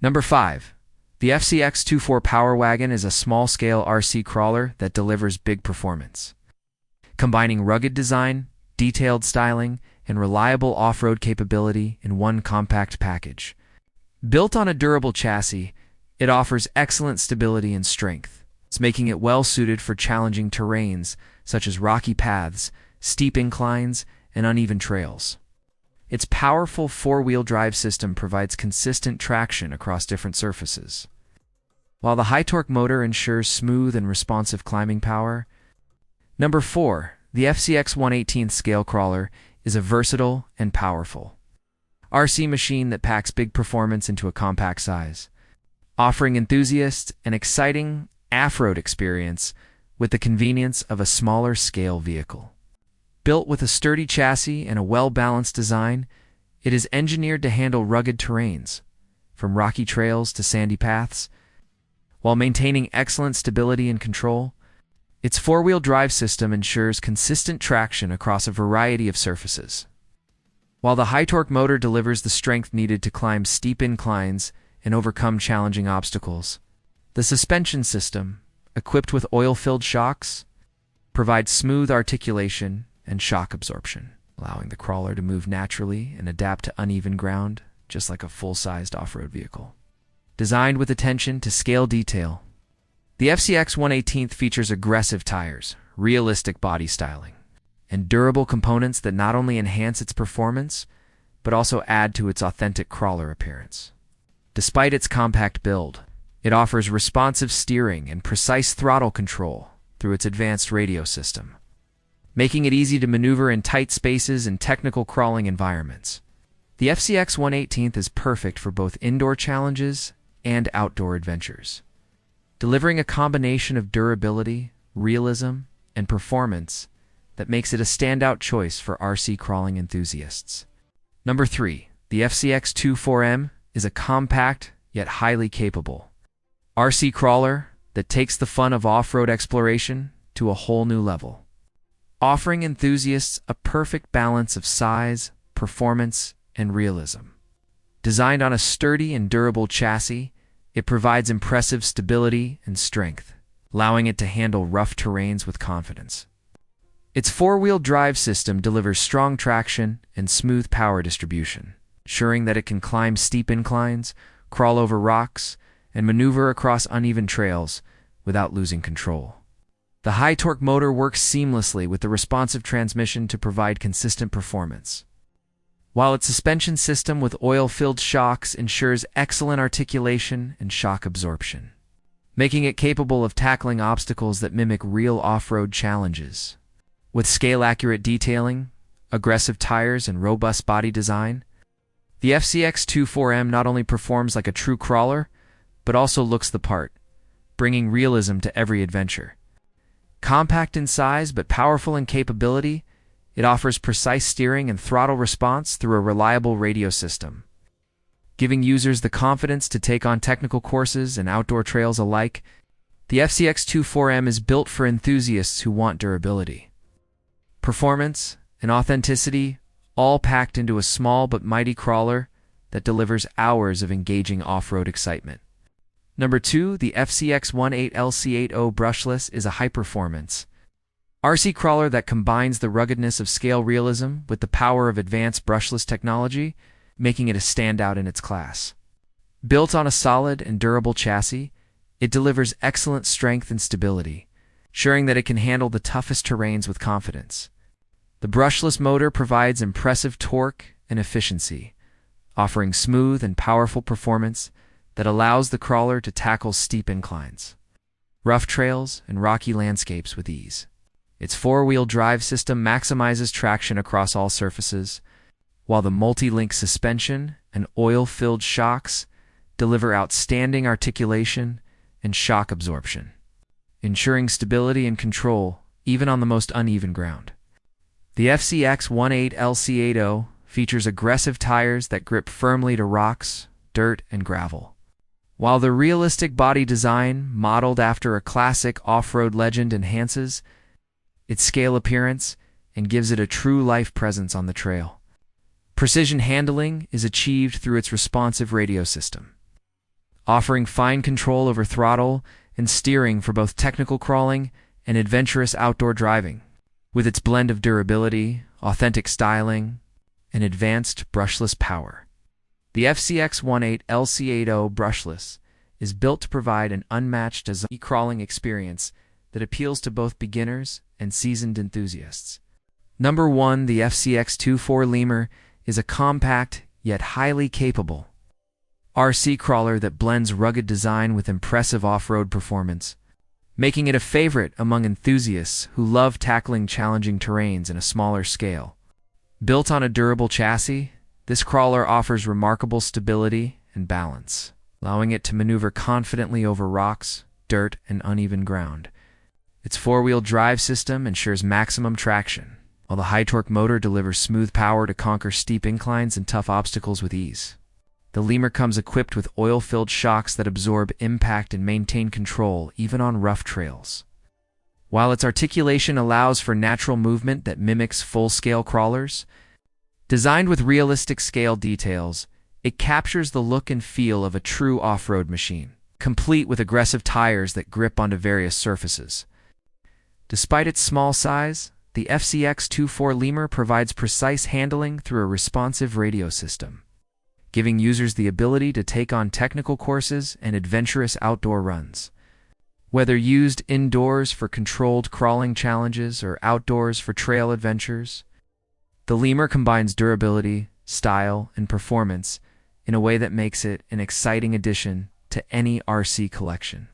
Number 5. The FCX 24 Power Wagon is a small-scale RC crawler that delivers big performance. Combining rugged design, detailed styling, and reliable off-road capability in one compact package. Built on a durable chassis, it offers excellent stability and strength. It's making it well-suited for challenging terrains such as rocky paths, steep inclines, and uneven trails. Its powerful four-wheel drive system provides consistent traction across different surfaces, while the high-torque motor ensures smooth and responsive climbing power. Number 4. The FCX 1/18 Scale Crawler is a versatile and powerful RC machine that packs big performance into a compact size, offering enthusiasts an exciting off-road experience with the convenience of a smaller scale vehicle. Built with a sturdy chassis and a well-balanced design, it is engineered to handle rugged terrains, from rocky trails to sandy paths, while maintaining excellent stability and control. Its four-wheel drive system ensures consistent traction across a variety of surfaces, while the high-torque motor delivers the strength needed to climb steep inclines and overcome challenging obstacles. The suspension system, equipped with oil-filled shocks, provides smooth articulation and shock absorption, allowing the crawler to move naturally and adapt to uneven ground, just like a full-sized off-road vehicle. Designed with attention to scale detail, the FCX 1/18 features aggressive tires, realistic body styling, and durable components that not only enhance its performance, but also add to its authentic crawler appearance. Despite its compact build, it offers responsive steering and precise throttle control through its advanced radio system, making it easy to maneuver in tight spaces and technical crawling environments. The FCX 1/18 is perfect for both indoor challenges and outdoor adventures, delivering a combination of durability, realism, and performance that makes it a standout choice for RC crawling enthusiasts. Number 3. The FCX 24M is a compact yet highly capable RC crawler that takes the fun of off-road exploration to a whole new level, offering enthusiasts a perfect balance of size, performance, and realism. Designed on a sturdy and durable chassis, it provides impressive stability and strength, allowing it to handle rough terrains with confidence. Its four-wheel drive system delivers strong traction and smooth power distribution, ensuring that it can climb steep inclines, crawl over rocks, and maneuver across uneven trails without losing control. The high-torque motor works seamlessly with the responsive transmission to provide consistent performance, while its suspension system with oil-filled shocks ensures excellent articulation and shock absorption, making it capable of tackling obstacles that mimic real off-road challenges. With scale-accurate detailing, aggressive tires, and robust body design, the FCX 24M not only performs like a true crawler, but also looks the part, bringing realism to every adventure. Compact in size but powerful in capability, it offers precise steering and throttle response through a reliable radio system, giving users the confidence to take on technical courses and outdoor trails alike. The FCX 24M is built for enthusiasts who want durability, performance, and authenticity, all packed into a small but mighty crawler that delivers hours of engaging off-road excitement. Number 2, the FCX 18 LC80 Brushless is a high-performance RC crawler that combines the ruggedness of scale realism with the power of advanced brushless technology, making it a standout in its class. Built on a solid and durable chassis, it delivers excellent strength and stability, ensuring that it can handle the toughest terrains with confidence. The brushless motor provides impressive torque and efficiency, offering smooth and powerful performance that allows the crawler to tackle steep inclines, rough trails, and rocky landscapes with ease. Its four-wheel drive system maximizes traction across all surfaces, while the multi-link suspension and oil-filled shocks deliver outstanding articulation and shock absorption, ensuring stability and control even on the most uneven ground. The FCX 18 LC80 features aggressive tires that grip firmly to rocks, dirt, and gravel, while the realistic body design, modeled after a classic off-road legend, enhances its scale appearance and gives it a true life presence on the trail. Precision handling is achieved through its responsive radio system, offering fine control over throttle and steering for both technical crawling and adventurous outdoor driving. With its blend of durability, authentic styling, and advanced brushless power, the FCX 18 LC80 brushless is built to provide an unmatched crawling experience that appeals to both beginners and seasoned enthusiasts. Number 1, the FCX 24 Lemur is a compact yet highly capable RC crawler that blends rugged design with impressive off-road performance, making it a favorite among enthusiasts who love tackling challenging terrains in a smaller scale. Built on a durable chassis, this crawler offers remarkable stability and balance, allowing it to maneuver confidently over rocks, dirt, and uneven ground. Its four-wheel drive system ensures maximum traction, while the high-torque motor delivers smooth power to conquer steep inclines and tough obstacles with ease. The Lemur comes equipped with oil-filled shocks that absorb impact and maintain control even on rough trails. While its articulation allows for natural movement that mimics full-scale crawlers, designed with realistic scale details, it captures the look and feel of a true off-road machine, complete with aggressive tires that grip onto various surfaces. Despite its small size, the FCX 24 Lemur provides precise handling through a responsive radio system, giving users the ability to take on technical courses and adventurous outdoor runs. Whether used indoors for controlled crawling challenges or outdoors for trail adventures, the Lemur combines durability, style, and performance in a way that makes it an exciting addition to any RC collection.